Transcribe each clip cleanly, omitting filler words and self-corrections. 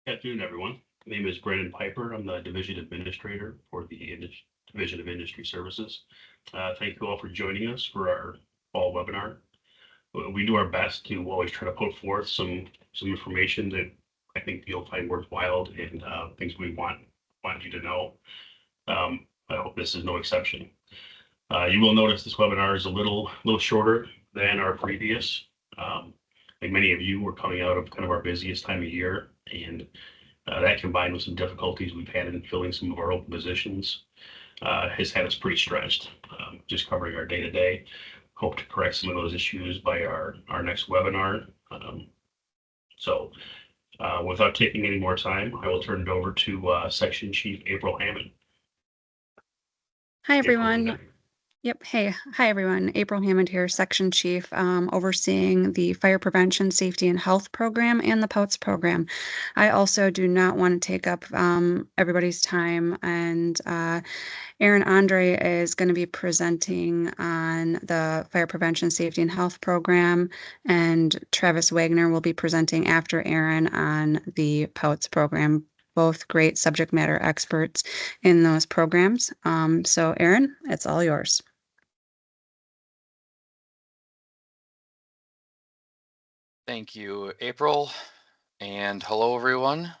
Good afternoon, everyone. My name is Brandon Piper. I'm the Division Administrator for the Division of Industry Services. Thank you all for joining us for our fall webinar. We do our best to always try to put forth some information that I think you'll find worthwhile and things we want you to know. I hope this is no exception. You will notice this webinar is a little shorter than our previous. Like many of you, we're coming out of kind of our busiest time of year, and that combined with some difficulties we've had in filling some of our open positions has had us pretty stretched. Just covering our day to day. Hope to correct some of those issues by our next webinar. So without taking any more time, I will turn it over to Section Chief April Hammond. Hi, April, everyone. Yep. Hey. Hi, everyone. April Hammond here, Section Chief, overseeing the Fire Prevention, Safety, and Health Program and the POUTS program. I also do not want to take up everybody's time, and Aaron Andre is going to be presenting on the Fire Prevention, Safety, and Health Program, and Travis Wagner will be presenting after Aaron on the POUTS program. Both great subject matter experts in those programs. So Aaron, it's all yours. Thank you, April, and hello, everyone.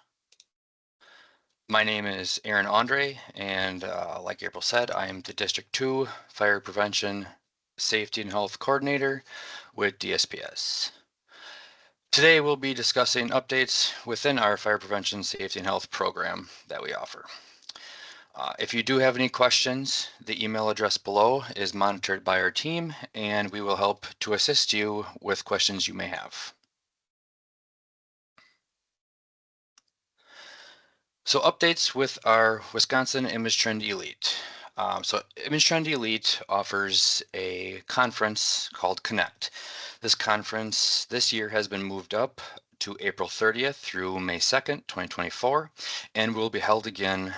My name is Aaron Andre, and like April said, I am the District 2 Fire Prevention, Safety, and Health Coordinator with DSPS. Today, we'll be discussing updates within our Fire Prevention, Safety, and Health program that we offer. If you do have any questions, the email address below is monitored by our team, and we will help to assist you with questions you may have. So updates with our Wisconsin Image Trend Elite. So Image Trend Elite offers a conference called Connect. This conference this year has been moved up to April 30th through May 2nd, 2024, and will be held again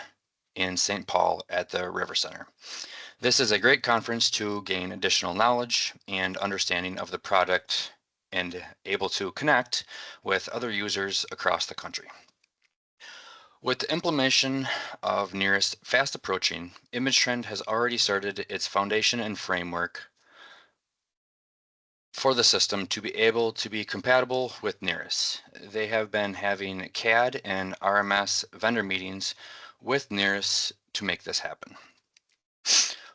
in St. Paul at the River Center. This is a great conference to gain additional knowledge and understanding of the product and able to connect with other users across the country. With the implementation of NERIS fast approaching, Image Trend has already started its foundation and framework for the system to be able to be compatible with NERIS. They have been having CAD and RMS vendor meetings with NERIS to make this happen.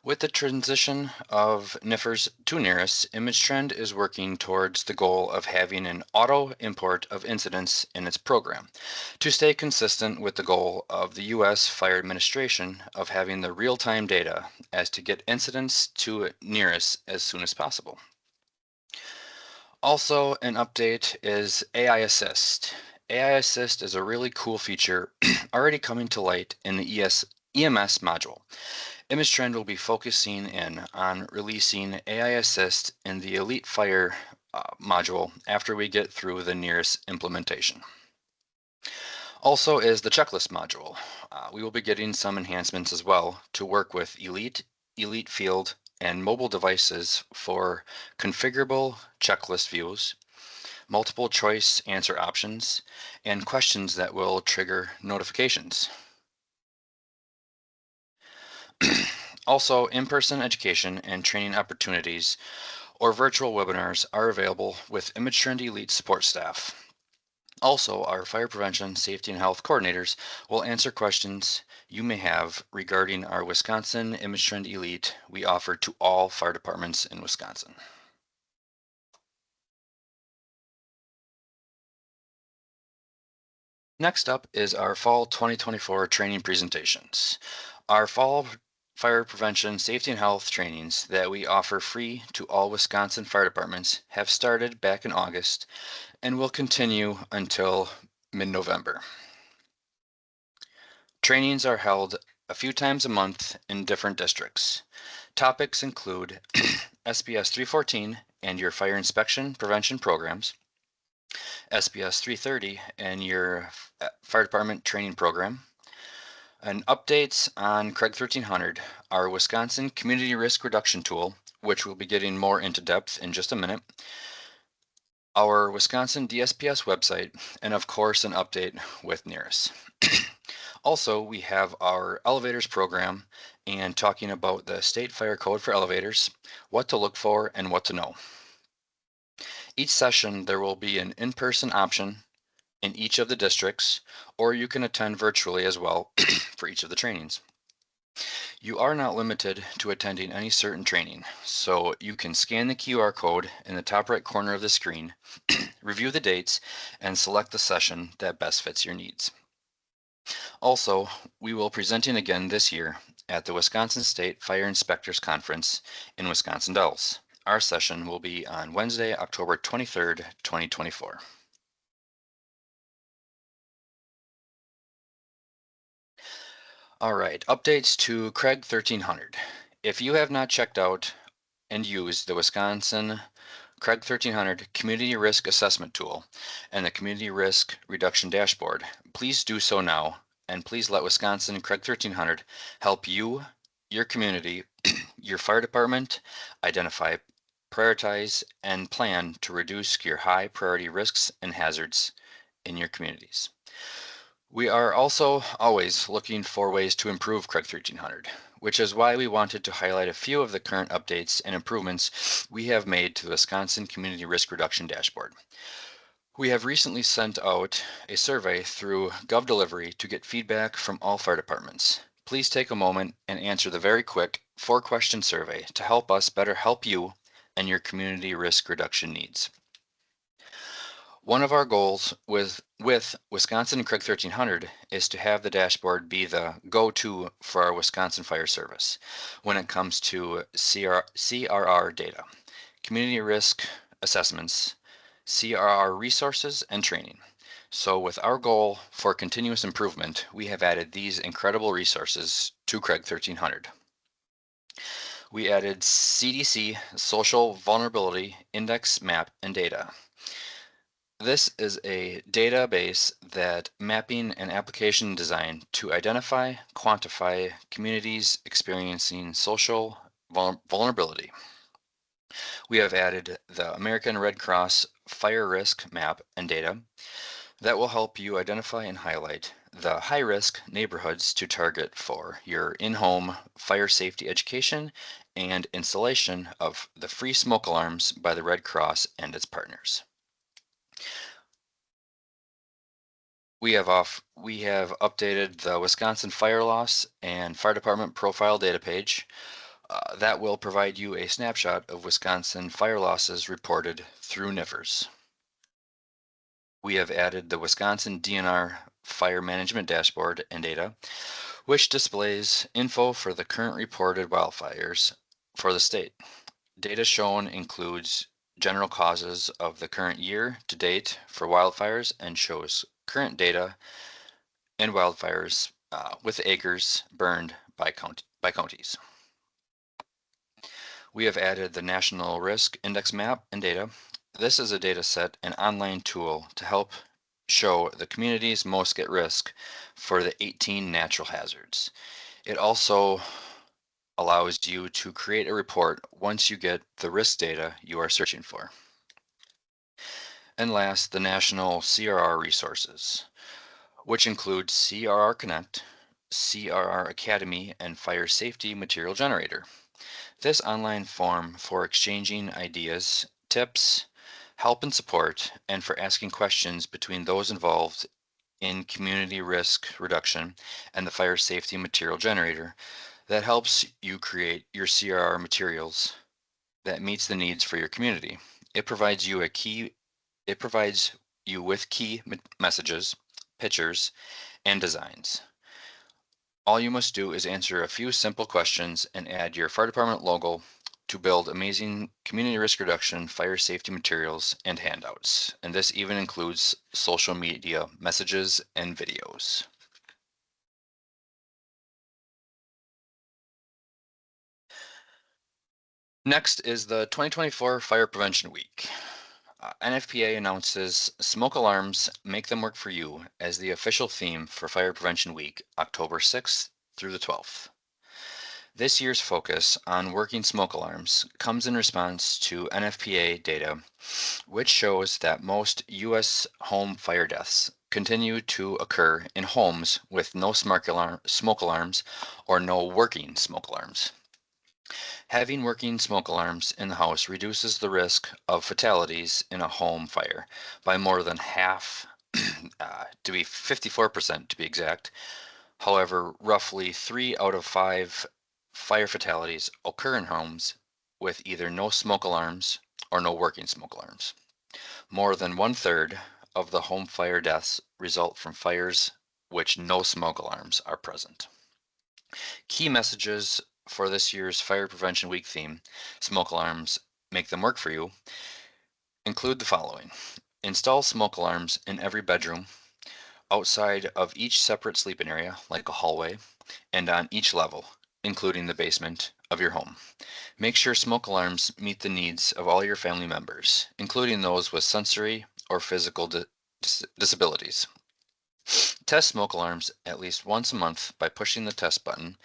With the transition of NIFRS to NERIS, Image Trend is working towards the goal of having an auto import of incidents in its program to stay consistent with the goal of the U.S. Fire Administration of having the real-time data as to get incidents to NERIS as soon as possible. Also, an update is AI Assist. AI Assist is a really cool feature already coming to light in the EMS module. Image Trend will be focusing in on releasing AI Assist in the Elite Fire module after we get through the NERIS implementation. Also is the checklist module. We will be getting some enhancements as well to work with Elite Field, and mobile devices for configurable checklist views, multiple choice answer options, and questions that will trigger notifications. Also, in-person education and training opportunities or virtual webinars are available with Image Trend Elite support staff. Also, our fire prevention, safety, and health coordinators will answer questions you may have regarding our Wisconsin Image Trend Elite we offer to all fire departments in Wisconsin. Next up is our fall 2024 training presentations. Our fall fire prevention, safety, and health trainings that we offer free to all Wisconsin fire departments have started back in August and will continue until mid-November. Trainings are held a few times a month in different districts. Topics include SPS 314 and your fire inspection prevention programs, SPS 330 and your fire department training program, and updates on Craig 1300, our Wisconsin Community Risk Reduction Tool, which we'll be getting more into depth in just a minute, our Wisconsin DSPS website, and of course, an update with NERIS. Also, we have our elevators program and talking about the state fire code for elevators, what to look for and what to know. Each session, there will be an in-person option in each of the districts, or you can attend virtually as well for each of the trainings. You are not limited to attending any certain training, so you can scan the QR code in the top right corner of the screen, review the dates, and select the session that best fits your needs. Also, we will be presenting again this year at the Wisconsin State Fire Inspectors Conference in Wisconsin Dells. Our session will be on Wednesday, October 23rd, 2024. All right, updates to Craig 1300. If you have not checked out and used the Wisconsin Craig 1300 Community Risk Assessment Tool and the Community Risk Reduction Dashboard, please do so now, and please let Wisconsin Craig 1300 help you, your community, your fire department identify, prioritize, and plan to reduce your high priority risks and hazards in your communities. We are also always looking for ways to improve Craig 1300, which is why we wanted to highlight a few of the current updates and improvements we have made to the Wisconsin Community Risk Reduction Dashboard. We have recently sent out a survey through GovDelivery to get feedback from all fire departments. Please take a moment and answer the very quick 4-question survey to help us better help you and your community risk reduction needs. One of our goals with Wisconsin Craig 1300 is to have the dashboard be the go-to for our Wisconsin Fire Service when it comes to CRR data, community risk assessments, CRR resources, and training. So with our goal for continuous improvement, we have added these incredible resources to Craig 1300. We added CDC Social Vulnerability Index Map and Data. This is a database that mapping and application design to identify, quantify communities experiencing social vulnerability. We have added the American Red Cross Fire Risk Map and Data that will help you identify and highlight the high-risk neighborhoods to target for your in-home fire safety education and installation of the free smoke alarms by the Red Cross and its partners. We have updated the Wisconsin Fire Loss and Fire Department Profile Data page. That will provide you a snapshot of Wisconsin fire losses reported through NIFRS. We have added the Wisconsin DNR Fire Management Dashboard and Data, which displays info for the current reported wildfires for the state. Data shown includes general causes of the current year to date for wildfires and shows current data and wildfires with acres burned by counties. We have added the National Risk Index Map and Data. This is a data set and online tool to help show the communities most at risk for the 18 natural hazards. It also allows you to create a report once you get the risk data you are searching for. And last, the National CRR resources, which include CRR Connect, CRR Academy, and Fire Safety Material Generator. This online forum for exchanging ideas, tips, help and support, and for asking questions between those involved in community risk reduction and the Fire Safety Material Generator that helps you create your CRR materials that meets the needs for your community. It provides you with key messages, pictures, and designs. All you must do is answer a few simple questions and add your fire department logo to build amazing community risk reduction fire safety materials and handouts. And this even includes social media messages and videos. Next is the 2024 Fire Prevention Week. NFPA announces Smoke Alarms, Make Them Work for You as the official theme for Fire Prevention Week, October 6th through the 12th. This year's focus on working smoke alarms comes in response to NFPA data, which shows that most U.S. home fire deaths continue to occur in homes with no smoke alarms or no working smoke alarms. Having working smoke alarms in the house reduces the risk of fatalities in a home fire by more than half, to be 54% to be exact. However, roughly 3 out of 5 fire fatalities occur in homes with either no smoke alarms or no working smoke alarms. More than 1/3 of the home fire deaths result from fires which no smoke alarms are present. Key messages for this year's Fire Prevention Week theme, smoke alarms, make them work for you, include the following. Install smoke alarms in every bedroom, outside of each separate sleeping area, like a hallway, and on each level, including the basement of your home. Make sure smoke alarms meet the needs of all your family members, including those with sensory or physical disabilities. Test smoke alarms at least once a month by pushing the test button,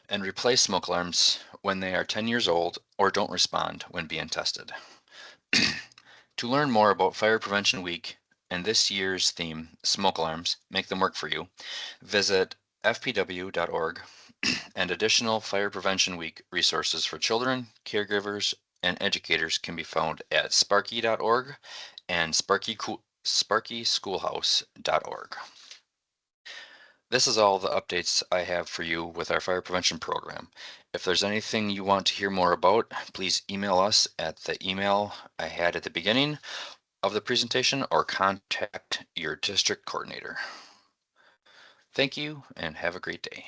and replace smoke alarms when they are 10 years old or don't respond when being tested. To learn more about Fire Prevention Week and this year's theme, smoke alarms, make them work for you, visit fpw.org and additional Fire Prevention Week resources for children, caregivers, and educators can be found at sparky.org and sparkyschoolhouse.org. This is all the updates I have for you with our fire prevention program. If there's anything you want to hear more about, please email us at the email I had at the beginning of the presentation or contact your district coordinator. Thank you and have a great day.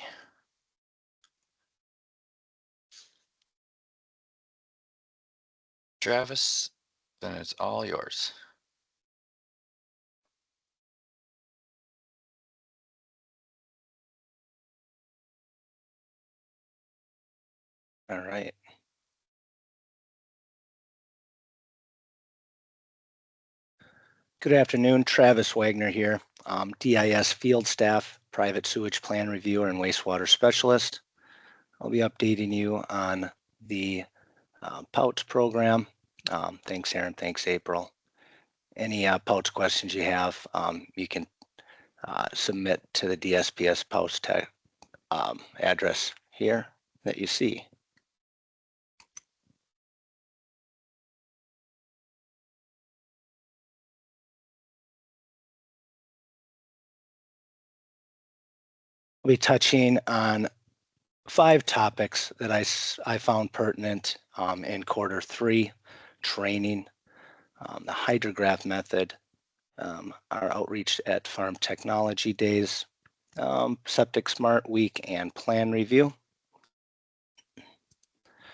Travis, then it's all yours. All right. Good afternoon, Travis Wagner here, DIS field staff, private sewage plan reviewer and wastewater specialist. I'll be updating you on the POUTS program. Thanks, Aaron. Thanks, April. Any POUTS questions you have, you can submit to the DSPS POUTS tech address here that you see. We'll be touching on 5 topics that I found pertinent in Q3: training, the hydrograph method, our outreach at Farm Technology Days, Septic Smart Week, and plan review.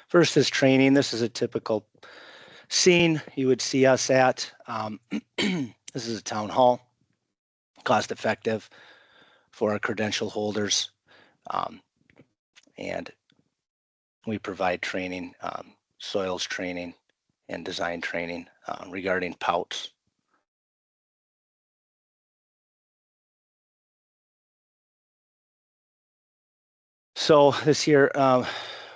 First is training. This is a typical scene you would see us at. This is a town hall, cost effective for our credential holders. And we provide training, soils training and design training regarding POUTS. So this year,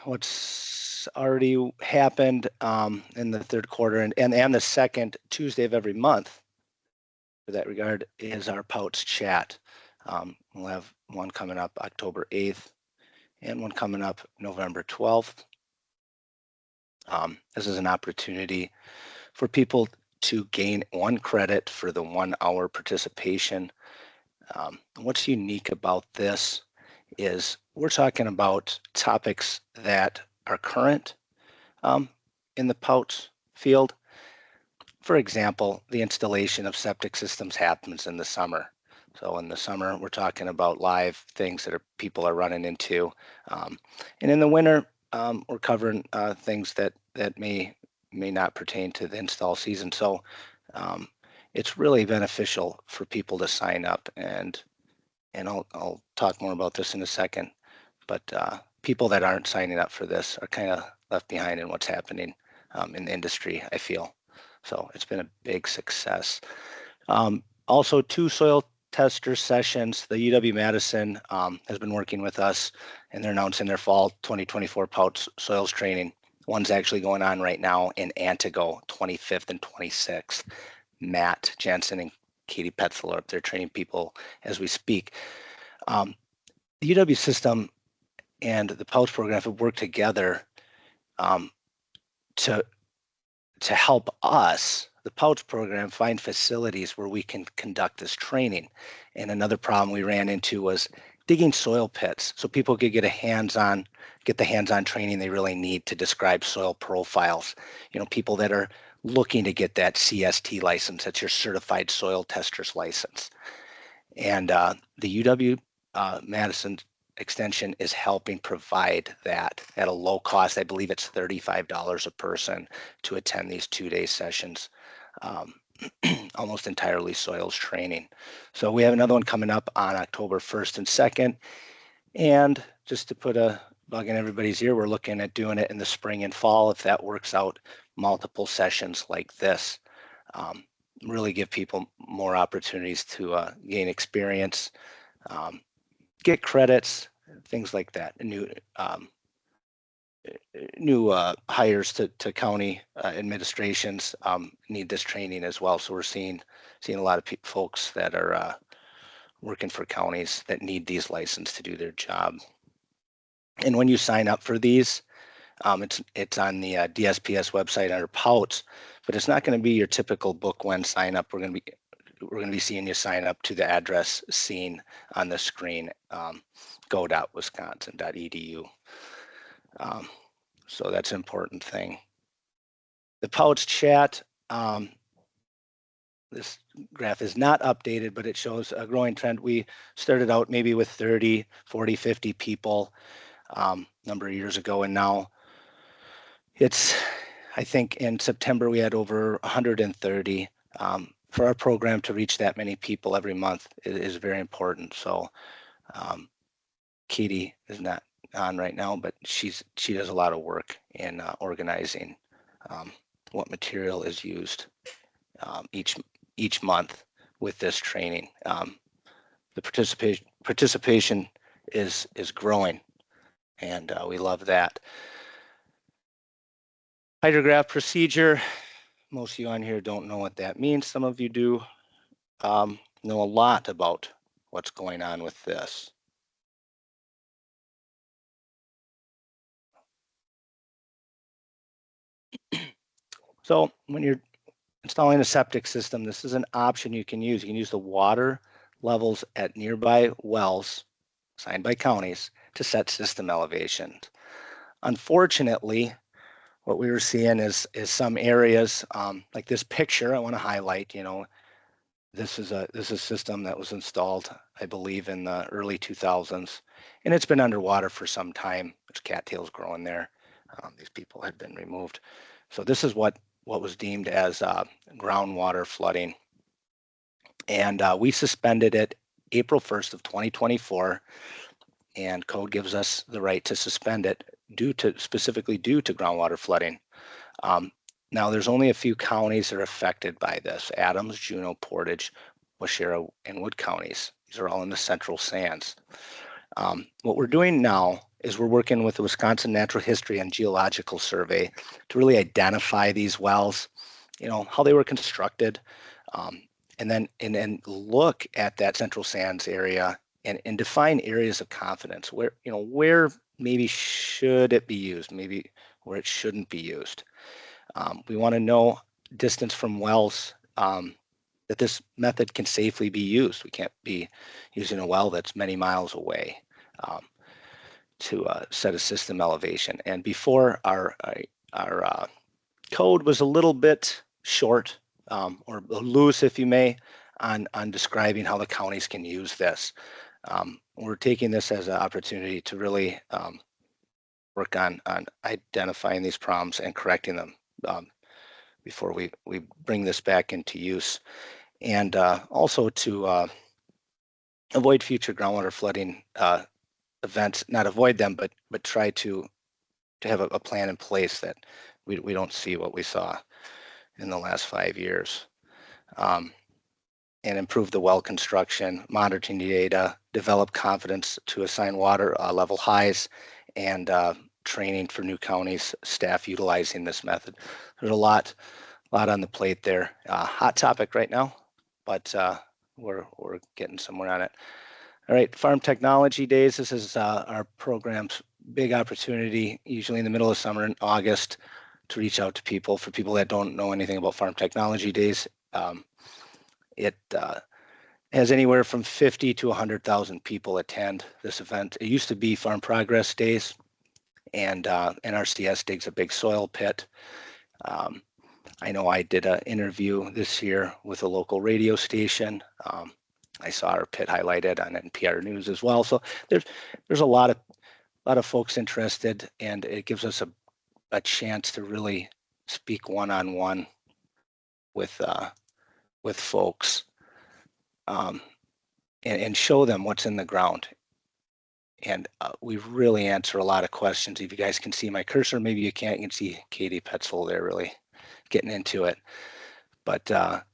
what's already happened in the third quarter and the second Tuesday of every month for that regard is our POUTS chat. We'll have one coming up October 8th and one coming up November 12th. This is an opportunity for people to gain 1 credit for the 1-hour participation. What's unique about this is we're talking about topics that are current in the POUTS field. For example, the installation of septic systems happens in the summer. So in the summer, we're talking about live things that people are running into. And in the winter, we're covering things that may not pertain to the install season. So it's really beneficial for people to sign up, and I'll talk more about this in a second. But people that aren't signing up for this are kind of left behind in what's happening in the industry, I feel. So it's been a big success. Also, 2 soil tester sessions. The UW-Madison has been working with us, and they're announcing their fall 2024 Pouts soils training. One's actually going on right now in Antigo, 25th and 26th. Matt Jensen and Katie Petzel are up there training people as we speak. The UW system and the Pouts program have worked together to help us, the Pouts program, find facilities where we can conduct this training. And another problem we ran into was digging soil pits so people could get the hands-on training they really need to describe soil profiles. You know, people that are looking to get that CST license, that's your certified soil tester's license. And the UW Madison extension is helping provide that at a low cost. I believe it's $35 a person to attend these 2-day sessions, almost entirely soils training. So we have another one coming up on October 1st and 2nd. And just to put a bug in everybody's ear, we're looking at doing it in the spring and fall if that works out, multiple sessions like this. Really give people more opportunities to gain experience, get credits, things like that. New hires to county administrations need this training as well. So we're seeing a lot of folks that are working for counties that need these licenses to do their job. And when you sign up for these, it's on the DSPS website under Pouts, but it's not going to be your typical book when sign up. We're going to be seeing you sign up to the address seen on the screen, go.wisconsin.edu. So that's an important thing. The Pouts chat, this graph is not updated, but it shows a growing trend. We started out maybe with 30, 40, 50 people a number of years ago, and now I think in September we had over 130. For our program to reach that many people every month is very important. So Katie is not on right now, but she does a lot of work in organizing what material is used each month with this training. The participation is growing, and we love that. Hydrograph procedure. Most of you on here don't know what that means. Some of you do know a lot about what's going on with this. So when you're installing a septic system, this is an option you can use. You can use the water levels at nearby wells assigned by counties to set system elevations. Unfortunately, what we were seeing is some areas like this picture I want to highlight. You know, this is a system that was installed, I believe, in the early 2000s, and it's been underwater for some time. There's cattails growing there. These people had been removed. So this is what was deemed as groundwater flooding. And we suspended it April 1st of 2024, and code gives us the right to suspend it specifically due to groundwater flooding. Now there's only a few counties that are affected by this: Adams, Juneau, Portage, Waushara, and Wood counties. These are all in the central sands. What we're doing now is we're working with the Wisconsin Natural History and Geological Survey to really identify these wells, you know, how they were constructed, and then look at that central sands area and define areas of confidence where, you know, where maybe should it be used, maybe where it shouldn't be used. We want to know distance from wells that this method can safely be used. We can't be using a well that's many miles away to set a system elevation. And before, our code was a little bit short or loose, if you may, on describing how the counties can use this. We're taking this as an opportunity to really work on identifying these problems and correcting them before we bring this back into use, and also to avoid future groundwater flooding events. Not avoid them, but try to have a plan in place that we don't see what we saw in the last 5 years. and improve the well construction, monitoring the data, develop confidence to assign water level highs, and training for new counties staff utilizing this method. There's a lot on the plate there. Hot topic right now, but we're getting somewhere on it. All right, Farm Technology Days. This is our program's big opportunity, usually in the middle of summer in August, to reach out to people. For people that don't know anything about Farm Technology Days, it has anywhere from 50 to 100,000 people attend this event. It used to be Farm Progress Days, and NRCS digs a big soil pit. I know I did an interview this year with a local radio station. I saw our pit highlighted on NPR News as well. So there's a lot of folks interested, and it gives us a chance to really speak one-on-one with folks, and show them what's in the ground. And we really answer a lot of questions. If you guys can see my cursor, maybe you can't. You can see Katie Petzl there really getting into it. But it's a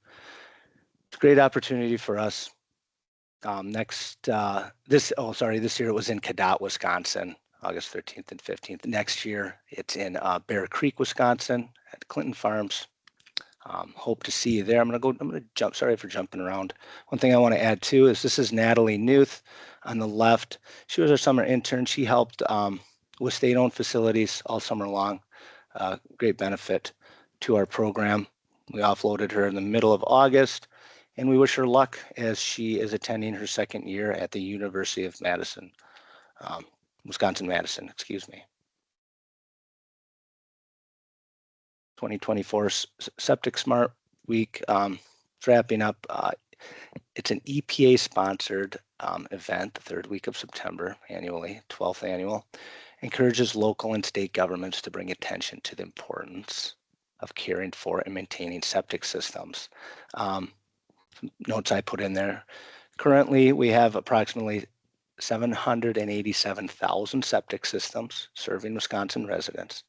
great opportunity for us. This year it was in Cadott, Wisconsin, August 13th and 15th. Next year it's in Bear Creek, Wisconsin at Clinton Farms. Hope to see you there. I'm gonna jump, sorry for jumping around. One thing I want to add too is this is Natalie Newth on the left. She was our summer intern. She helped with state-owned facilities all summer long. Great benefit to our program. We offloaded her in the middle of August, and we wish her luck as she is attending her second year at the University of Madison, Wisconsin-Madison, excuse me. 2024 Septic Smart Week wrapping up. It's an EPA-sponsored event, the third week of September annually, 12th annual. Encourages local and state governments to bring attention to the importance of caring for and maintaining septic systems. Some notes I put in there. Currently, we have approximately 787,000 septic systems serving Wisconsin residents,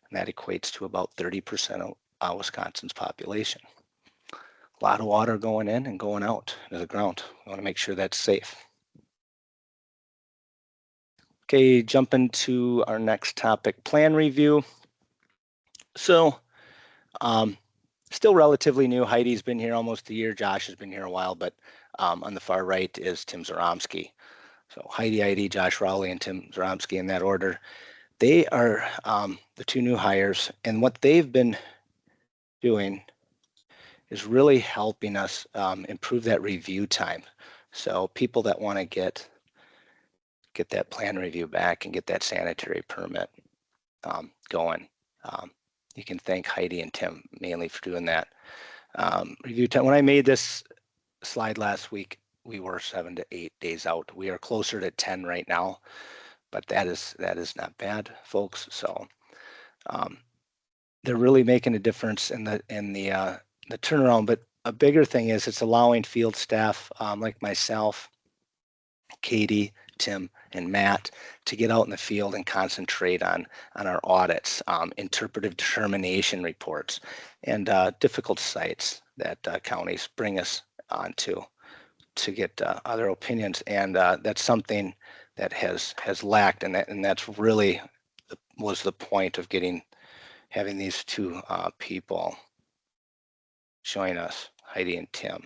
and that equates to about 30% of Wisconsin's population. A lot of water going in and going out to the ground. We want to make sure that's safe. Okay, jumping to our next topic, plan review. So, still relatively new. Heidi's been here almost a year. Josh has been here a while, but on the far right is Tim Zaromsky. So Heidi, Josh Rowley, and Tim Zaromsky in that order. They are the two new hires, and what they've been doing is really helping us improve that review time. So people that want to get that plan review back and get that sanitary permit going. You can thank Heidi and Tim mainly for doing that. Review time. When I made this slide last week, we were 7 to 8 days out. We are closer to 10 right now, but that is not bad, folks. So they're really making a difference in the turnaround. But a bigger thing is it's allowing field staff like myself, Katie, Tim, and Matt to get out in the field and concentrate on our audits, interpretive determination reports, and difficult sites that counties bring us onto to get other opinions. And that's something that has lacked, and that's really was the point of having these two people showing us, Heidi and Tim.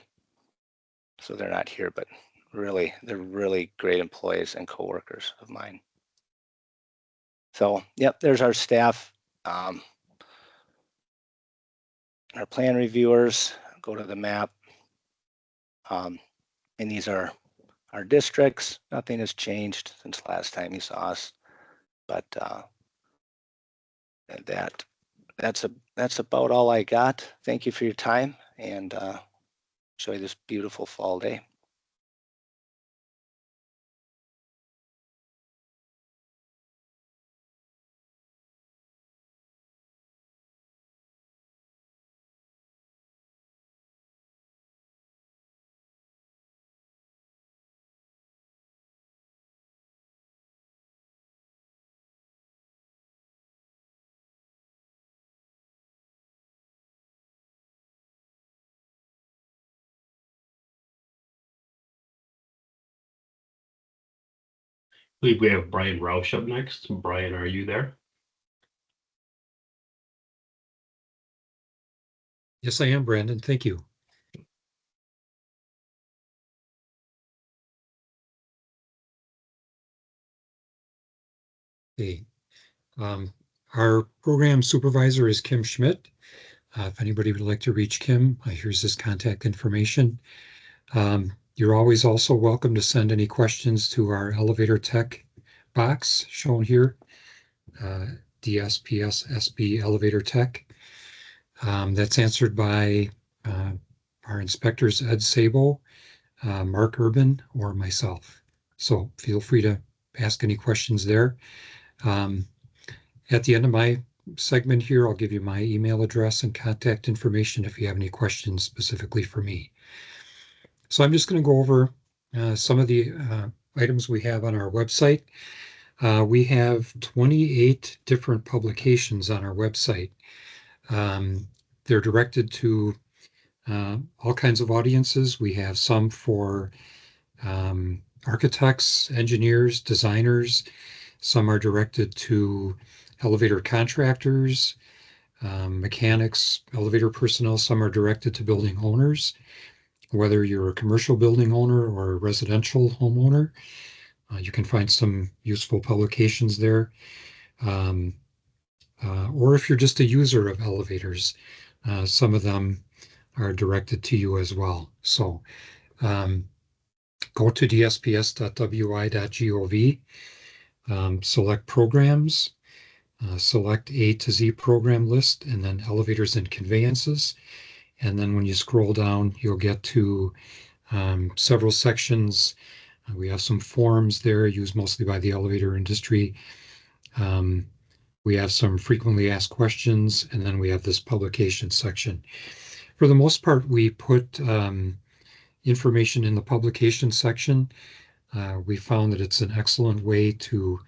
So they're not here, but really, they're really great employees and coworkers of mine. So, yep, there's our staff, our plan reviewers. Go to the map, and these are our districts. Nothing has changed since last time you saw us, but that's about all I got. Thank you for your time, and enjoy this beautiful fall day. believe we have Brian Roush up next. Brian, are you there? Yes, I am, Brandon. Thank you. Okay. Our program supervisor is Kim Schmidt. If anybody would like to reach Kim, here's his contact information. You're always also welcome to send any questions to our elevator tech box shown here, DSPS SB Elevator Tech. That's answered by our inspectors, Ed Sabo, Mark Urban, or myself. So feel free to ask any questions there. At the end of my segment here, I'll give you my email address and contact information if you have any questions specifically for me. So I'm just going to go over some of the items we have on our website. We have 28 different publications on our website. They're directed to all kinds of audiences. We have some for architects, engineers, designers. Some are directed to elevator contractors, mechanics, elevator personnel. Some are directed to building owners, whether you're a commercial building owner or a residential homeowner. You can find some useful publications there. Or if you're just a user of elevators, some of them are directed to you as well. So go to dsps.wi.gov, select programs, select A to Z program list, and then elevators and conveyances. And then when you scroll down, you'll get to several sections. We have some forums there used mostly by the elevator industry. We have some frequently asked questions, and then we have this publication section. For the most part, we put information in the publication section. We found that it's an excellent way to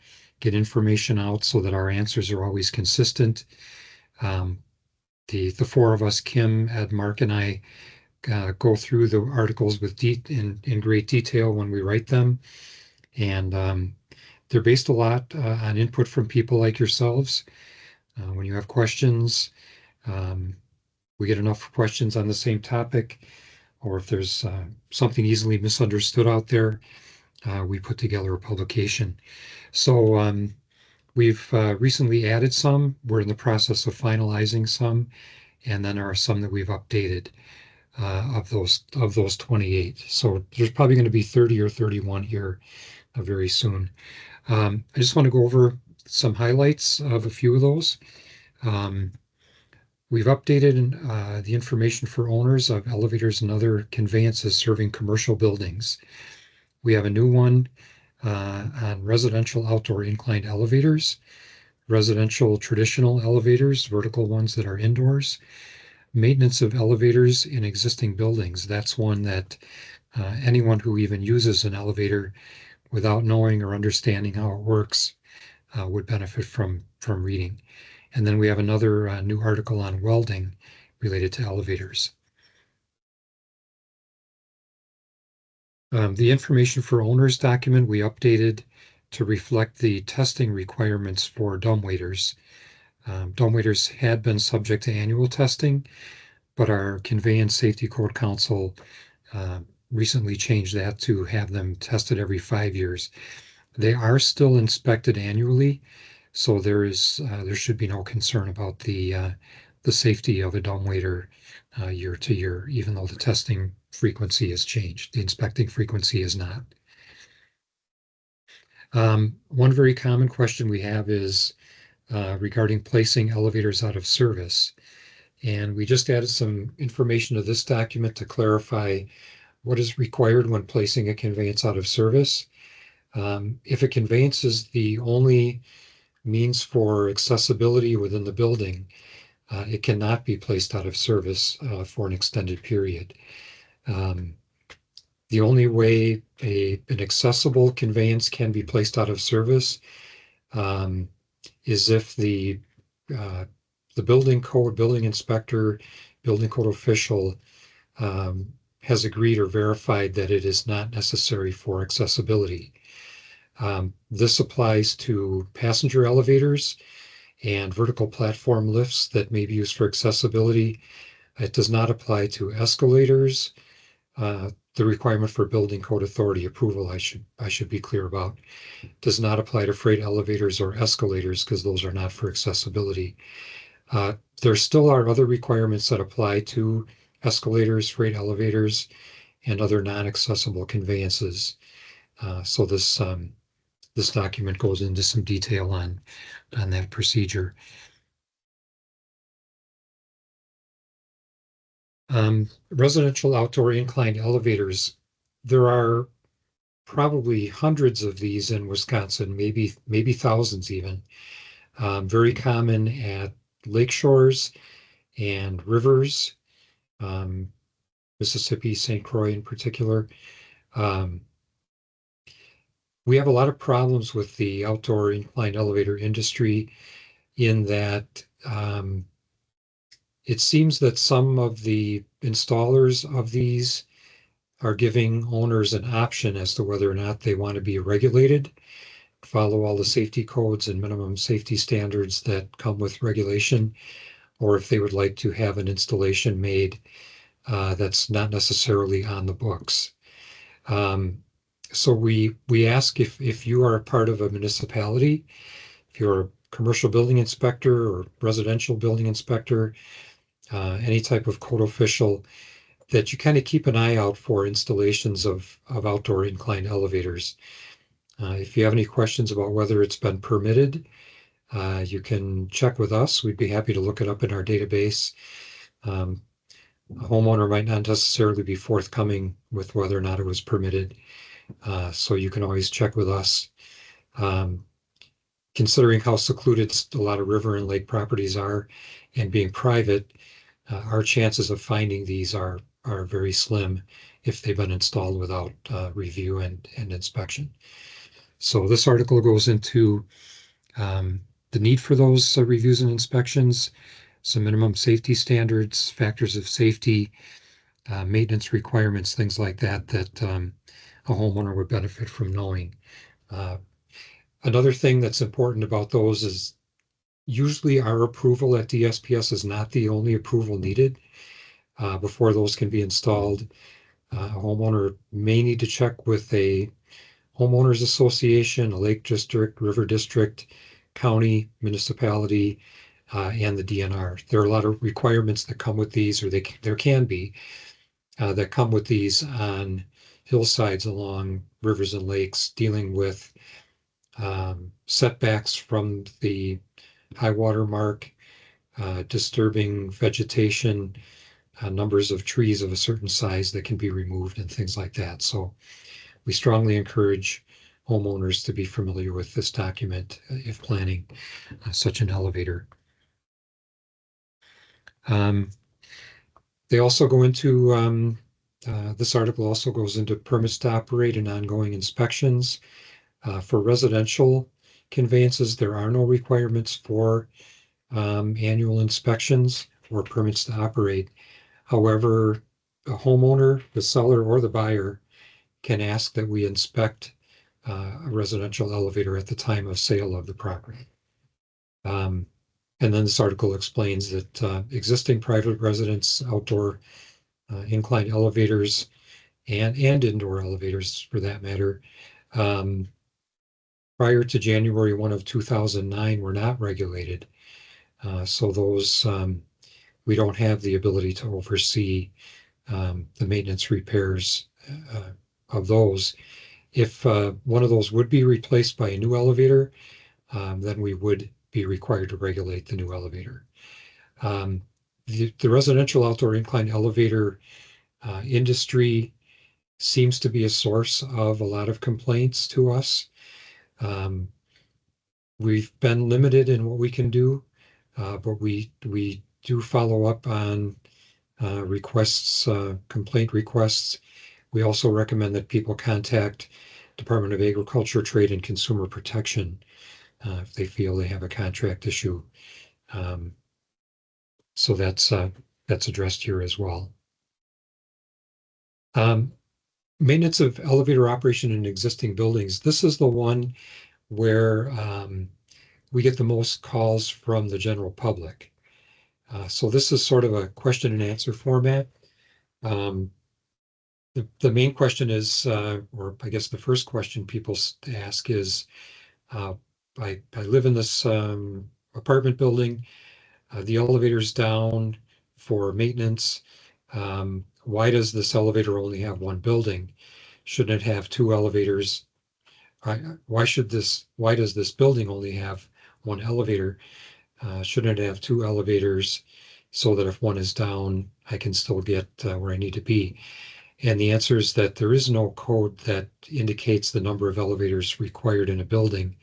get information out so that our answers are always consistent. The four of us, Kim, Ed, Mark, and I, go through the articles with in great detail when we write them. And they're based a lot on input from people like yourselves. When you have questions, we get enough questions on the same topic, or if there's something easily misunderstood out there, we put together a publication. So we've recently added some. We're in the process of finalizing some, and then there are some that we've updated of those 28. So there's probably going to be 30 or 31 here very soon. I just want to go over some highlights of a few of those. We've updated the information for owners of elevators and other conveyances serving commercial buildings. We have a new one on residential outdoor inclined elevators, residential traditional elevators, vertical ones that are indoors, maintenance of elevators in existing buildings. That's one that anyone who even uses an elevator without knowing or understanding how it works would benefit from reading. And then we have another new article on welding related to elevators. The information for owners document we updated to reflect the testing requirements for dumbwaiters. Dumbwaiters had been subject to annual testing, but our Conveyance Safety Code Council recently changed that to have them tested every 5 years. They are still inspected annually, so there should be no concern about the safety of a dumbwaiter year to year, even though the testing frequency has changed. The inspecting frequency is not. One very common question we have is regarding placing elevators out of service. And we just added some information to this document to clarify what is required when placing a conveyance out of service. If a conveyance is the only means for accessibility within the building, it cannot be placed out of service for an extended period. The only way an accessible conveyance can be placed out of service is if the building code, building inspector, building code official has agreed or verified that it is not necessary for accessibility. This applies to passenger elevators and vertical platform lifts that may be used for accessibility. It does not apply to escalators. The requirement for building code authority approval, I should be clear about, does not apply to freight elevators or escalators because those are not for accessibility. There still are other requirements that apply to escalators, freight elevators, and other non-accessible conveyances. So this document goes into some detail on that procedure. Residential outdoor inclined elevators. There are probably hundreds of these in Wisconsin, maybe thousands even. Very common at lake shores and rivers, Mississippi, St. Croix in particular. We have a lot of problems with the outdoor inclined elevator industry in that it seems that some of the installers of these are giving owners an option as to whether or not they want to be regulated, follow all the safety codes and minimum safety standards that come with regulation, or if they would like to have an installation made that's not necessarily on the books. So we ask if you are a part of a municipality, if you're a commercial building inspector or residential building inspector, any type of code official, that you kind of keep an eye out for installations of outdoor inclined elevators. If you have any questions about whether it's been permitted, you can check with us. We'd be happy to look it up in our database. A homeowner might not necessarily be forthcoming with whether or not it was permitted. So you can always check with us. Considering how secluded a lot of river and lake properties are and being private, our chances of finding these are very slim if they've been installed without review and inspection. So this article goes into the need for those reviews and inspections, some minimum safety standards, factors of safety, maintenance requirements, things like that a homeowner would benefit from knowing. Another thing that's important about those is usually our approval at DSPS is not the only approval needed. Before those can be installed, a homeowner may need to check with a homeowners association, a lake district, river district, county, municipality, and the DNR. There are a lot of requirements that come with these, or there can be, that come with these on hillsides along rivers and lakes, dealing with setbacks from the high water mark, disturbing vegetation, numbers of trees of a certain size that can be removed and things like that. So we strongly encourage homeowners to be familiar with this document if planning such an elevator. They also go into, this article also goes into permits to operate and ongoing inspections. For residential conveyances, there are no requirements for annual inspections or permits to operate. However, a homeowner, the seller, or the buyer can ask that we inspect a residential elevator at the time of sale of the property. And then this article explains that existing private residence outdoor inclined elevators and indoor elevators, for that matter, prior to January 1 of 2009 were not regulated. So those, we don't have the ability to oversee the maintenance repairs of those. If one of those would be replaced by a new elevator, then we would be required to regulate the new elevator. The residential outdoor inclined elevator industry seems to be a source of a lot of complaints to us. We've been limited in what we can do, but we do follow up on requests, complaint requests. We also recommend that people contact Department of Agriculture, Trade, and Consumer Protection if they feel they have a contract issue. So that's addressed here as well. maintenance of elevator operation in existing buildings. This is the one where we get the most calls from the general public. So this is sort of a question and answer format. The main question is, or I guess the first question people ask is, I live in this apartment building. The elevator's down for maintenance. Why does this elevator only have one building? Shouldn't it have two elevators? Why does this building only have one elevator? Shouldn't it have two elevators so that if one is down, I can still get where I need to be? And the answer is that there is no code that indicates the number of elevators required in a building.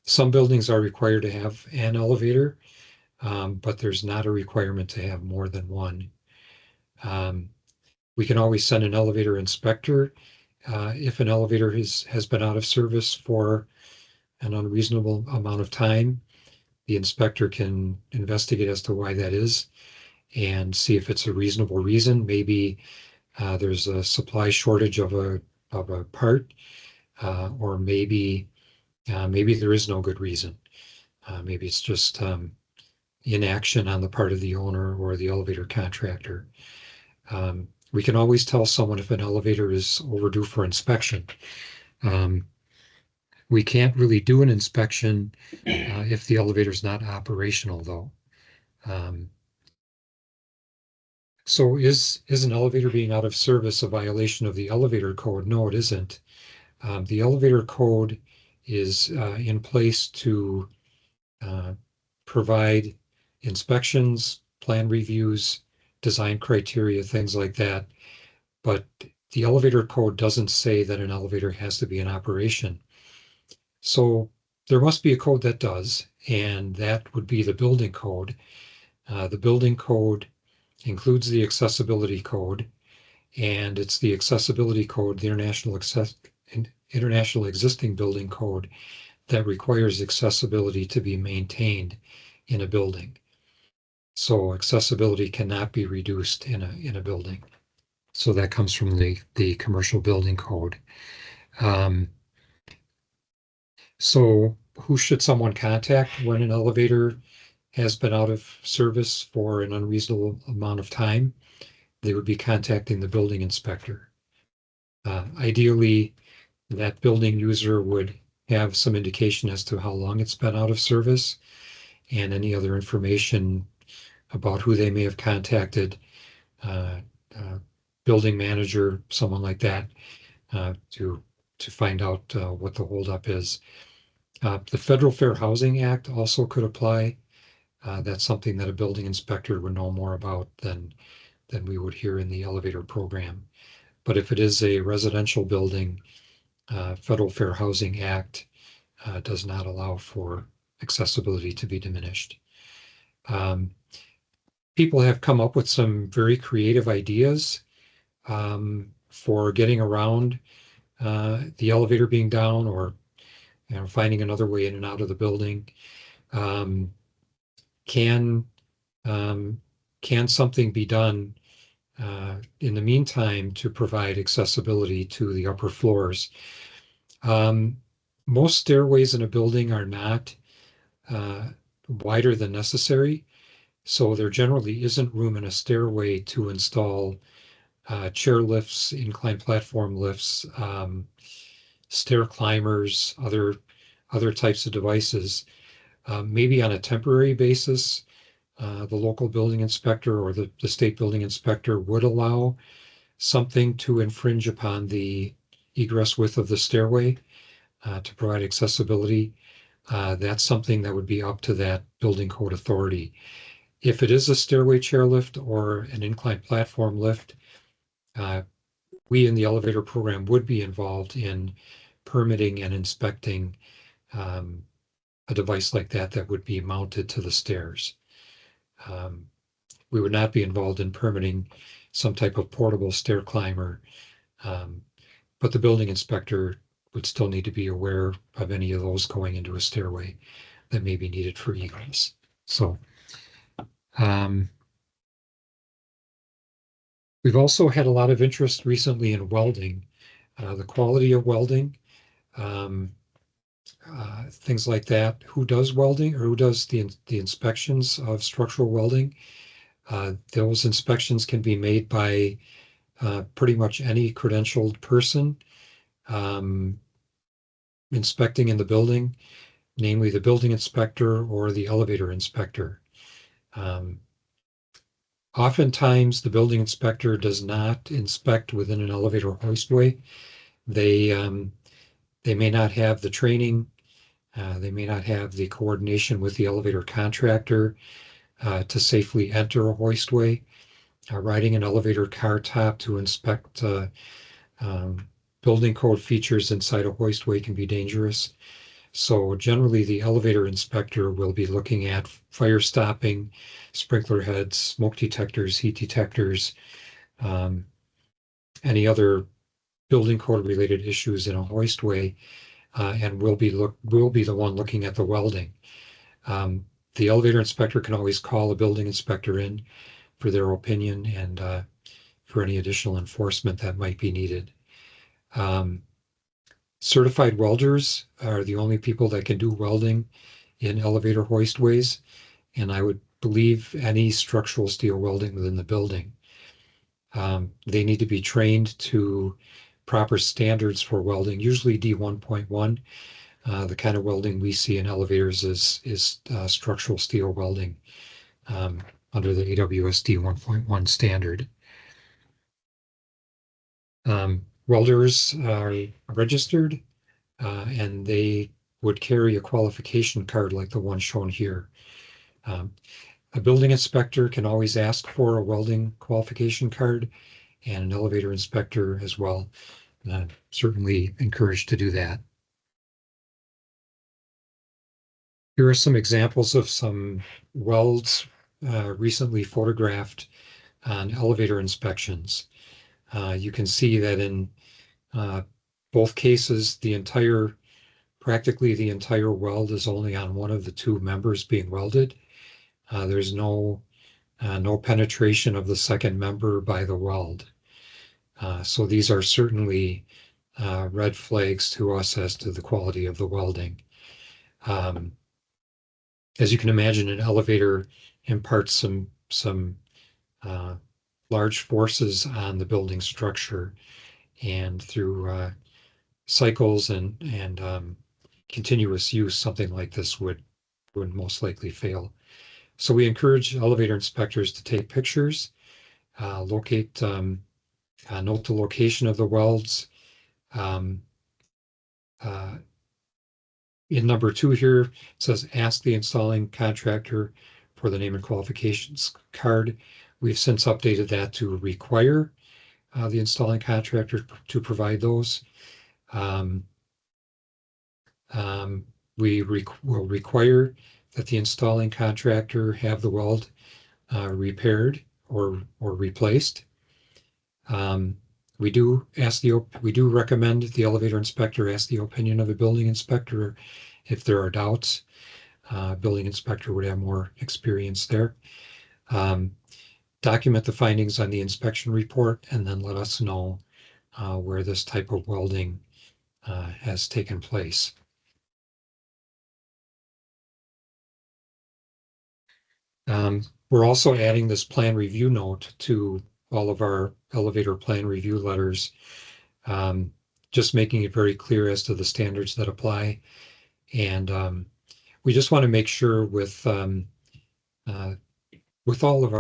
Some buildings are required to have an elevator, but there's not a requirement to have more than one. We can always send an elevator inspector if an elevator has been out of service for an unreasonable amount of time. The inspector can investigate as to why that is and see if it's a reasonable reason. Maybe there's a supply shortage of a part, or maybe there is no good reason. Maybe it's just inaction on the part of the owner or the elevator contractor. We can always tell someone if an elevator is overdue for inspection. We can't really do an inspection if the elevator is not operational, though. So is an elevator being out of service a violation of the elevator code? No, it isn't. The elevator code is in place to provide inspections, plan reviews, design criteria, things like that. But the elevator code doesn't say that an elevator has to be in operation. So there must be a code that does, and that would be the building code. The building code includes the accessibility code, and it's the accessibility code, the International Existing Building Code, that requires accessibility to be maintained in a building. So accessibility cannot be reduced in a building. So that comes from the Commercial Building Code. So who should someone contact when an elevator has been out of service for an unreasonable amount of time? They would be contacting the building inspector. Ideally, that building user would have some indication as to how long it's been out of service and any other information about who they may have contacted, building manager, someone like that, to find out what the holdup is. The Federal Fair Housing Act also could apply. That's something that a building inspector would know more about than we would hear in the elevator program. But if it is a residential building, Federal Fair Housing Act does not allow for accessibility to be diminished. People have come up with some very creative ideas for getting around the elevator being down, or finding another way in and out of the building. Can something be done in the meantime to provide accessibility to the upper floors? Most stairways in a building are not wider than necessary, so there generally isn't room in a stairway to install chair lifts, inclined platform lifts, stair climbers, other types of devices. Maybe on a temporary basis, the local building inspector or the state building inspector would allow something to infringe upon the egress width of the stairway to provide accessibility. That's something that would be up to that building code authority. If it is a stairway chairlift or an inclined platform lift, we in the elevator program would be involved in permitting and inspecting a device like that would be mounted to the stairs. We would not be involved in permitting some type of portable stair climber, but the building inspector would still need to be aware of any of those going into a stairway that may be needed for egress. So we've also had a lot of interest recently in welding. the quality of welding, things like that. Who does welding or who does the inspections of structural welding? Those inspections can be made by pretty much any credentialed person inspecting in the building, namely the building inspector or the elevator inspector. Oftentimes, the building inspector does not inspect within an elevator hoistway. They may not have the training. They may not have the coordination with the elevator contractor to safely enter a hoistway. Riding an elevator car top to inspect building code features inside a hoistway can be dangerous. So generally, the elevator inspector will be looking at fire stopping, sprinkler heads, smoke detectors, heat detectors, any other building code related issues in a hoistway, and will be the one looking at the welding. The elevator inspector can always call a building inspector in for their opinion and for any additional enforcement that might be needed. Certified welders are the only people that can do welding in elevator hoistways, and I would believe any structural steel welding within the building. They need to be trained to proper standards for welding, usually D1.1. The kind of welding we see in elevators is structural steel welding under the AWS D1.1 standard. Welders are registered and they would carry a qualification card like the one shown here. A building inspector can always ask for a welding qualification card, and an elevator inspector as well. Certainly encouraged to do that. Here are some examples of some welds recently photographed on elevator inspections. You can see that in both cases, practically the entire weld is only on one of the two members being welded. There's no penetration of the second member by the weld. So these are certainly red flags to us as to the quality of the welding. As you can imagine, an elevator imparts some large forces on the building structure, and through cycles and continuous use, something like this would most likely fail. So we encourage elevator inspectors to take pictures, note the location of the welds. In number 2 here, it says, ask the installing contractor for the name and qualifications card. We've since updated that to require the installing contractor to provide those. We will require that the installing contractor have the weld repaired or replaced. We do recommend the elevator inspector ask the opinion of the building inspector if there are doubts. Building inspector would have more experience there. Document the findings on the inspection report and then let us know where this type of welding has taken place. We're also adding this plan review note to all of our elevator plan review letters, just making it very clear as to the standards that apply. And we just want to make sure with all of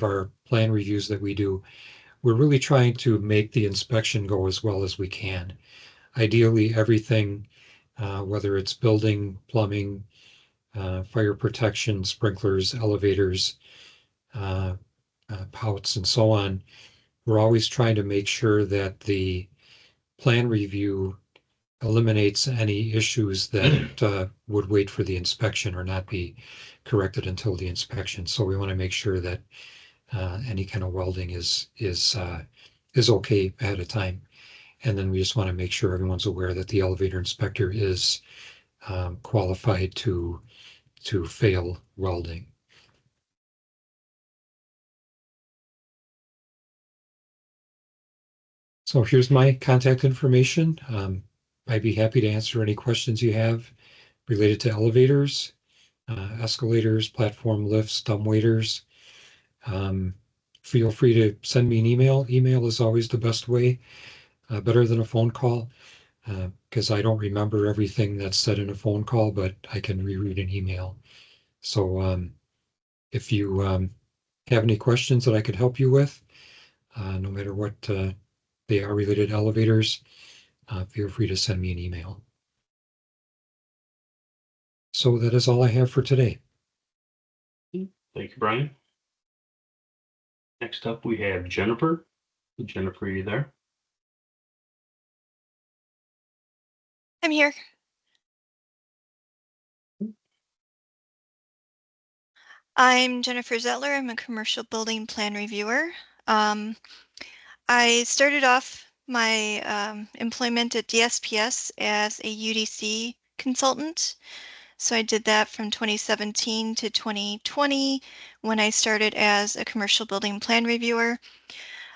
our plan reviews that we do, we're really trying to make the inspection go as well as we can. Ideally, everything, whether it's building, plumbing, fire protection, sprinklers, elevators, pouts, and so on, we're always trying to make sure that the plan review eliminates any issues that would wait for the inspection or not be corrected until the inspection. So we want to make sure that any kind of welding is okay ahead of time. And then we just want to make sure everyone's aware that the elevator inspector is qualified to fail welding. So here's my contact information. I'd be happy to answer any questions you have related to elevators, escalators, platform lifts, dumbwaiters. Feel free to send me an email. Email is always the best way, better than a phone call, because I don't remember everything that's said in a phone call, but I can reread an email. So if you have any questions that I could help you with, no matter what they are related to elevators, feel free to send me an email. So that is all I have for today. Thank you, Brian. Next up, we have Jennifer. Jennifer, are you there? I'm here. I'm Jennifer Zettler. I'm a commercial building plan reviewer. I started off my employment at DSPS as a UDC consultant. So I did that from 2017 to 2020 when I started as a commercial building plan reviewer.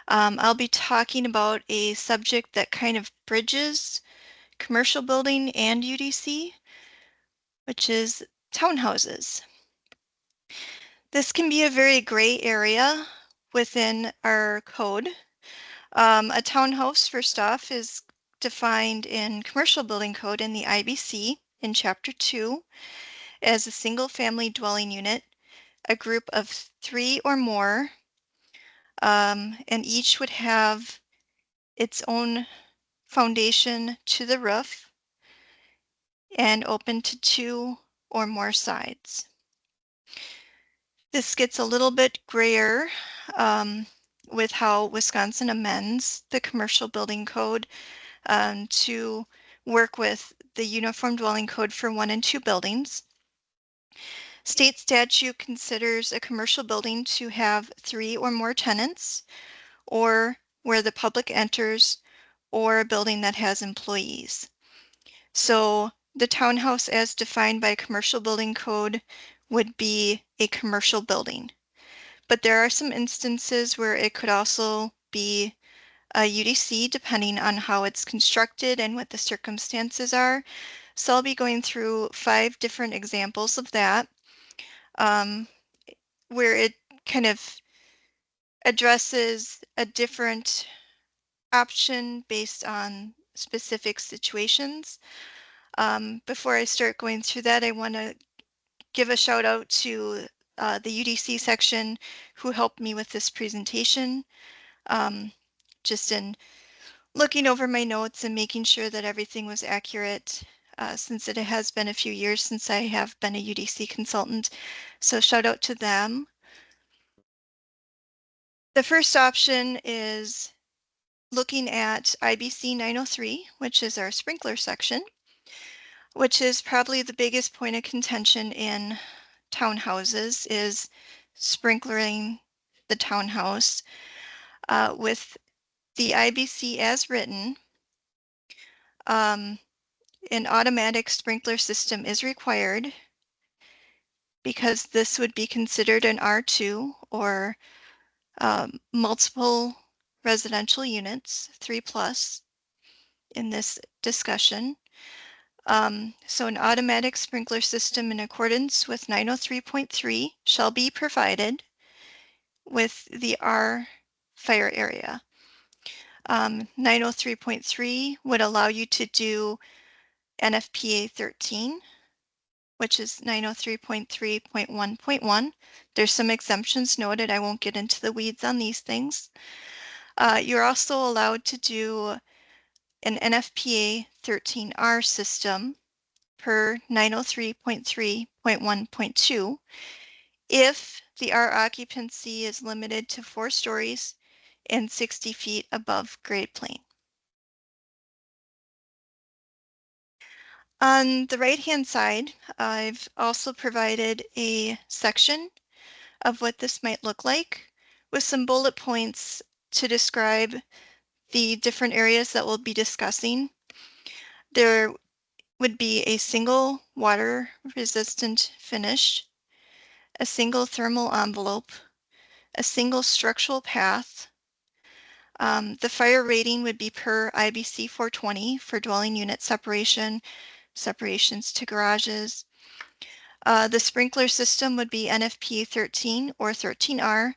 I'll be talking about a subject that kind of bridges commercial building and UDC, which is townhouses. This can be a very gray area within our code. A townhouse, first off, is defined in Commercial Building Code in the IBC in Chapter 2 as a single-family dwelling unit, a group of 3 or more, and each would have its own foundation to the roof and open to 2 or more sides. This gets a little bit grayer with how Wisconsin amends the commercial building code to work with the Uniform Dwelling Code for 1 and 2 buildings. State statute considers a commercial building to have 3 or more tenants, or where the public enters, or a building that has employees. So the townhouse as defined by commercial building code would be a commercial building. But there are some instances where it could also be a UDC depending on how it's constructed and what the circumstances are. So I'll be going through 5 different examples of that, where it kind of addresses a different option based on specific situations. Before I start going through that, I want to give a shout out to the UDC section who helped me with this presentation. Just in looking over my notes and making sure that everything was accurate, since it has been a few years since I have been a UDC consultant. So shout out to them. The first option is looking at IBC 903, which is our sprinkler section, which is probably the biggest point of contention in townhouses, is sprinklering the townhouse. With the IBC as written, an automatic sprinkler system is required because this would be considered an R2 or multiple residential units, 3+ in this discussion. So an automatic sprinkler system in accordance with 903.3 shall be provided with the R fire area. 903.3 would allow you to do NFPA 13, which is 903.3.1.1. There's some exemptions noted. I won't get into the weeds on these things. You're also allowed to do an NFPA 13R system per 903.3.1.2 if the R occupancy is limited to 4 stories and 60 feet above grade plane. On the right-hand side, I've also provided a section of what this might look like with some bullet points to describe the different areas that we'll be discussing. There would be a single water resistant finish, a single thermal envelope, a single structural path, The fire rating would be per IBC 420 for dwelling unit separation, separations to garages. The sprinkler system would be NFPA 13 or 13R,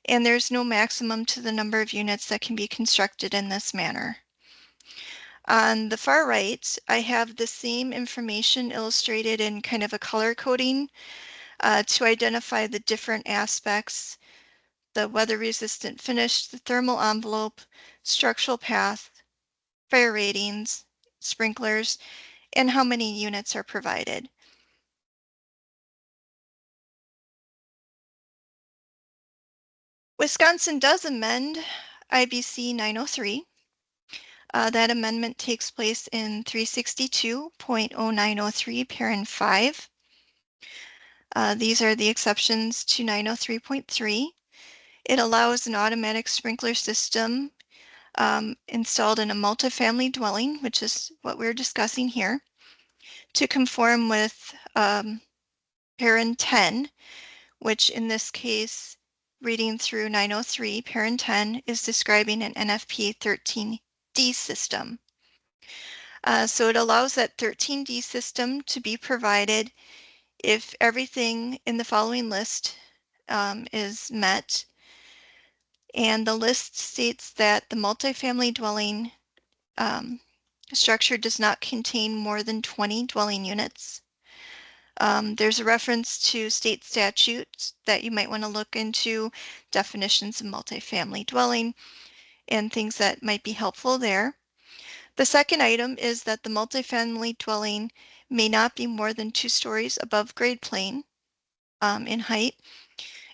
and there's no maximum to the number of units that can be constructed in this manner. On the far right, I have the same information illustrated in kind of a color coding to identify the different aspects: the weather resistant finish, the thermal envelope, structural path, fire ratings, sprinklers, and how many units are provided. Wisconsin does amend IBC 903. That amendment takes place in 362.0903, parent 5. These are the exceptions to 903.3. It allows an automatic sprinkler system installed in a multifamily dwelling, which is what we're discussing here, to conform with parent 10, which in this case, reading through 903, parent 10 is describing an NFPA 13D system. So it allows that 13D system to be provided if everything in the following list is met. And the list states that the multifamily dwelling structure does not contain more than 20 dwelling units. There's a reference to state statutes that you might want to look into, definitions of multifamily dwelling, and things that might be helpful there. The second item is that the multifamily dwelling may not be more than 2 stories above grade plane in height.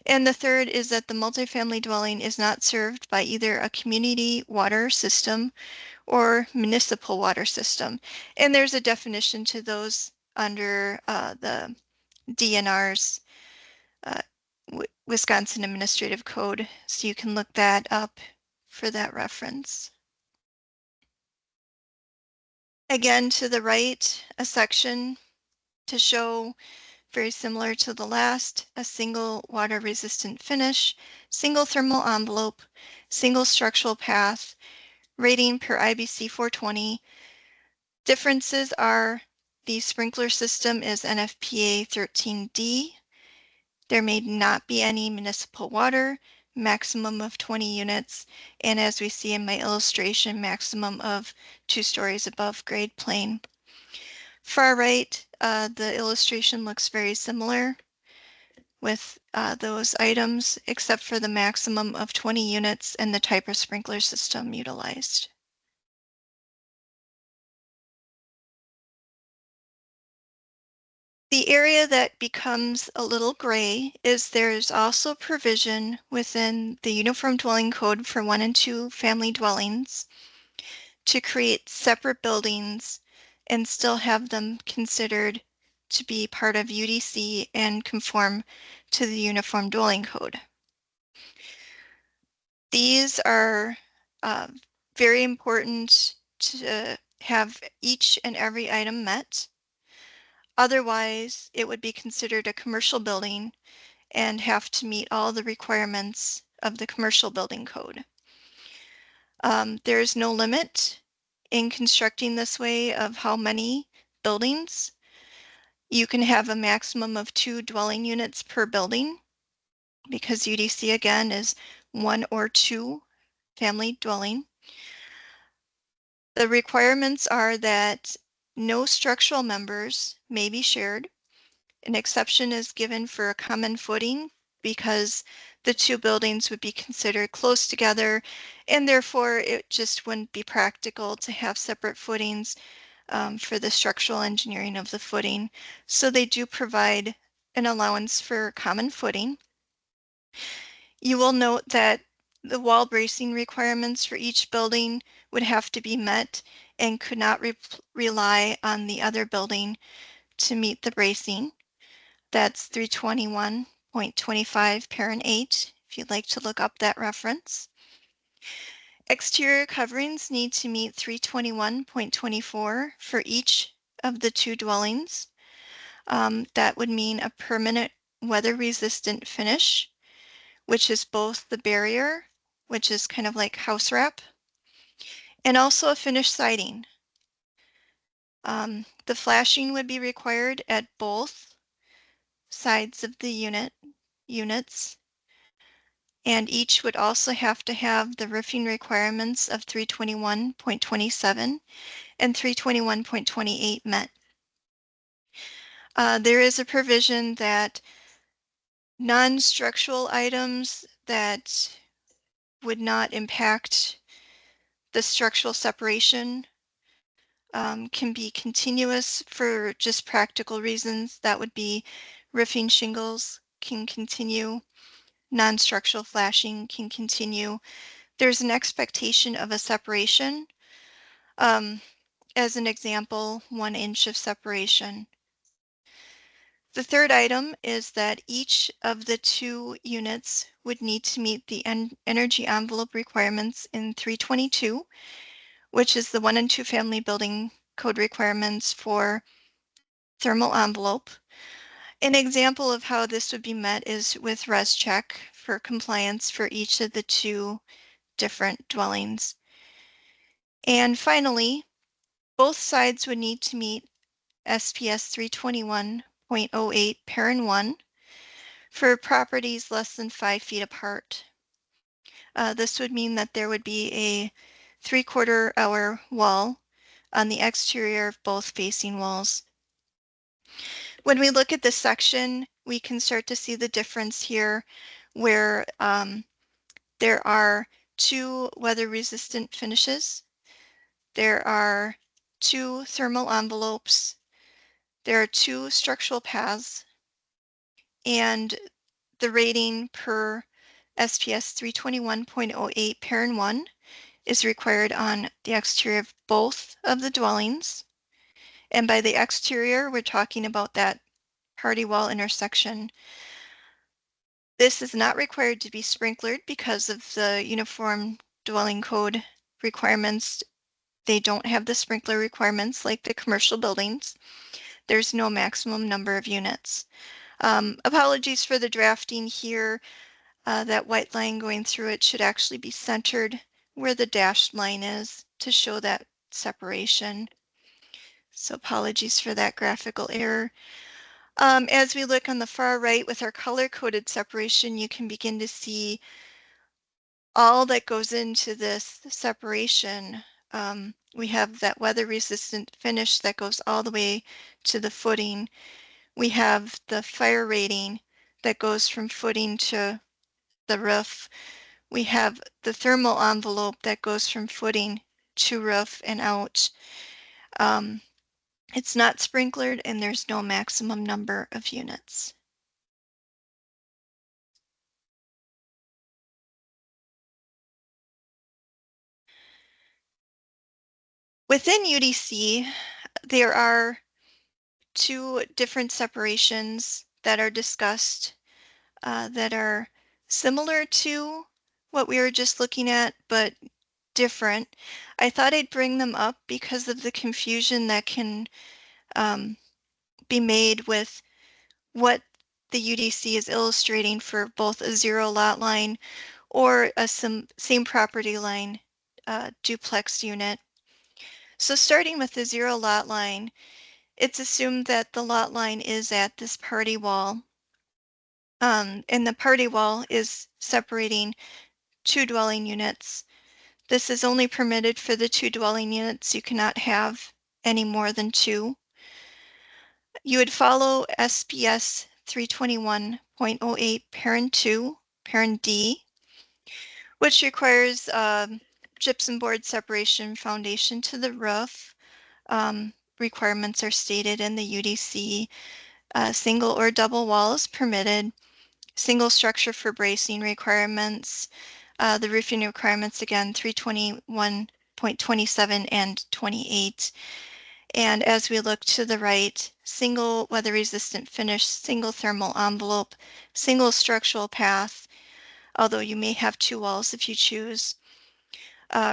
And the third is that the multifamily dwelling is not served by either a community water system or municipal water system. And there's a definition to those under the DNR's Wisconsin Administrative Code, so you can look that up for that reference. Again, to the right, a section to show, very similar to the last, a single water resistant finish, single thermal envelope, single structural path, rating per IBC 420. Differences are the sprinkler system is NFPA 13D. There may not be any municipal water, maximum of 20 units, and as we see in my illustration, maximum of 2 stories above grade plane. Far right, the illustration looks very similar with those items, except for the maximum of 20 units and the type of sprinkler system utilized. The area that becomes a little gray is there's also provision within the Uniform Dwelling Code for 1 and 2 family dwellings to create separate buildings and still have them considered to be part of UDC and conform to the Uniform Dwelling Code. These are very important to have each and every item met. Otherwise, it would be considered a commercial building and have to meet all the requirements of the Commercial Building Code. There is no limit in constructing this way of how many buildings. You can have a maximum of 2 dwelling units per building, because UDC again is 1 or 2 family dwelling. The requirements are that no structural members may be shared. An exception is given for a common footing because the 2 buildings would be considered close together, and therefore it just wouldn't be practical to have separate footings for the structural engineering of the footing. So they do provide an allowance for common footing. You will note that the wall bracing requirements for each building would have to be met and could not rely on the other building to meet the bracing. That's 321.25 parent 8, if you'd like to look up that reference. Exterior coverings need to meet 321.24 for each of the 2 dwellings. That would mean a permanent weather resistant finish, which is both the barrier which is kind of like house wrap, and also a finished siding. The flashing would be required at both sides of the units, and each would also have to have the roofing requirements of 321.27 and 321.28 met. There is a provision that non-structural items that would not impact the structural separation can be continuous for just practical reasons. That would be roofing shingles can continue, non-structural flashing can continue. There's an expectation of a separation. As an example, 1 inch of separation. The third item is that each of the 2 units would need to meet the energy envelope requirements in 322, which is the 1 and 2 family building code requirements for thermal envelope. An example of how this would be met is with res check for compliance for each of the 2 different dwellings. And finally, both sides would need to meet SPS 321.08 parent 1 for properties less than 5 feet apart. This would mean that there would be a 3/4 hour wall on the exterior of both facing walls. When we look at this section, we can start to see the difference here where there are 2 weather resistant finishes. There are 2 thermal envelopes. There are 2 structural paths, and the rating per SPS 321.08 parent 1 is required on the exterior of both of the dwellings. And by the exterior, we're talking about that party wall intersection. This is not required to be sprinklered because of the Uniform Dwelling Code requirements. They don't have the sprinkler requirements like the commercial buildings. There's no maximum number of units. Apologies for the drafting here. That white line going through it should actually be centered where the dashed line is to show that separation. So apologies for that graphical error. As we look on the far right with our color-coded separation, you can begin to see all that goes into this separation. We have that weather-resistant finish that goes all the way to the footing. We have the fire rating that goes from footing to the roof. We have the thermal envelope that goes from footing to roof and out. It's not sprinklered and there's no maximum number of units. Within UDC, there are 2 different separations that are discussed that are similar to what we were just looking at, but different. I thought I'd bring them up because of the confusion that can be made with what the UDC is illustrating for both a 0 lot line or a same property line duplex unit. So starting with the 0 lot line, it's assumed that the lot line is at this party wall. And the party wall is separating 2 dwelling units. This is only permitted for the 2 dwelling units. You cannot have any more than 2. You would follow SPS 321.08 parent 2, parent D, which requires gypsum board separation foundation to the roof. Requirements are stated in the UDC. Single or double wall is permitted. Single structure for bracing requirements. The roofing requirements, again, 321.27 and 28. And as we look to the right, single weather resistant finish, single thermal envelope, single structural path, although you may have 2 walls if you choose.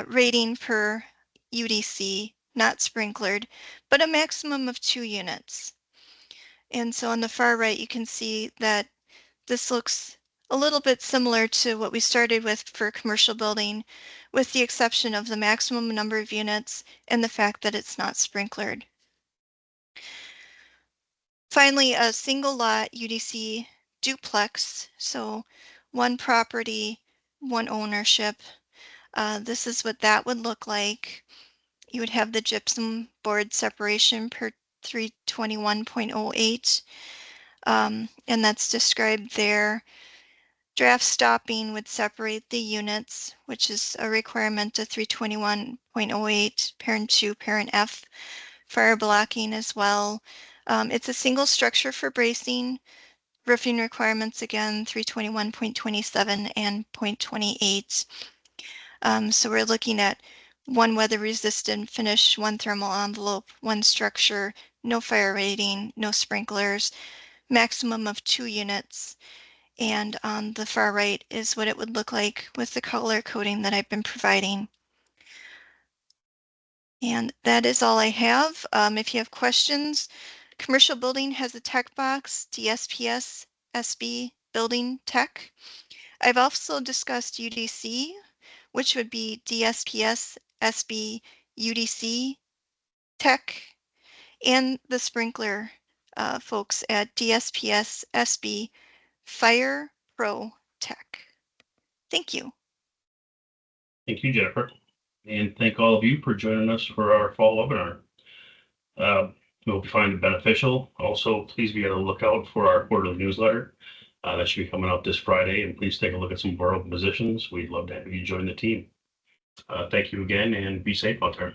Rating per UDC, not sprinklered, but a maximum of 2 units. And so on the far right, you can see that this looks a little bit similar to what we started with for commercial building, with the exception of the maximum number of units and the fact that it's not sprinklered. Finally, a single lot UDC duplex, so one property, one ownership. This is what that would look like. You would have the gypsum board separation per 321.08, and that's described there. Draft stopping would separate the units, which is a requirement of 321.08, parent 2, parent F. Fire blocking as well. It's a single structure for bracing. Roofing requirements, again, 321.27 and 0.28. So we're looking at one weather resistant finish, one thermal envelope, one structure, no fire rating, no sprinklers, maximum of 2 units. And on the far right is what it would look like with the color coding that I've been providing. And that is all I have. If you have questions, commercial building has a tech box, DSPS SB building tech. I've also discussed UDC, which would be DSPS SB UDC tech, and the sprinkler folks at DSPS SB Fire Pro Tech. Thank you. Thank you, Jennifer. And thank all of you for joining us for our fall webinar. We hope you find it beneficial. Also, please be on the lookout for our quarterly newsletter. That should be coming out this Friday, and please take a look at some of our open positions. We'd love to have you join the team. Thank you again, and be safe out there.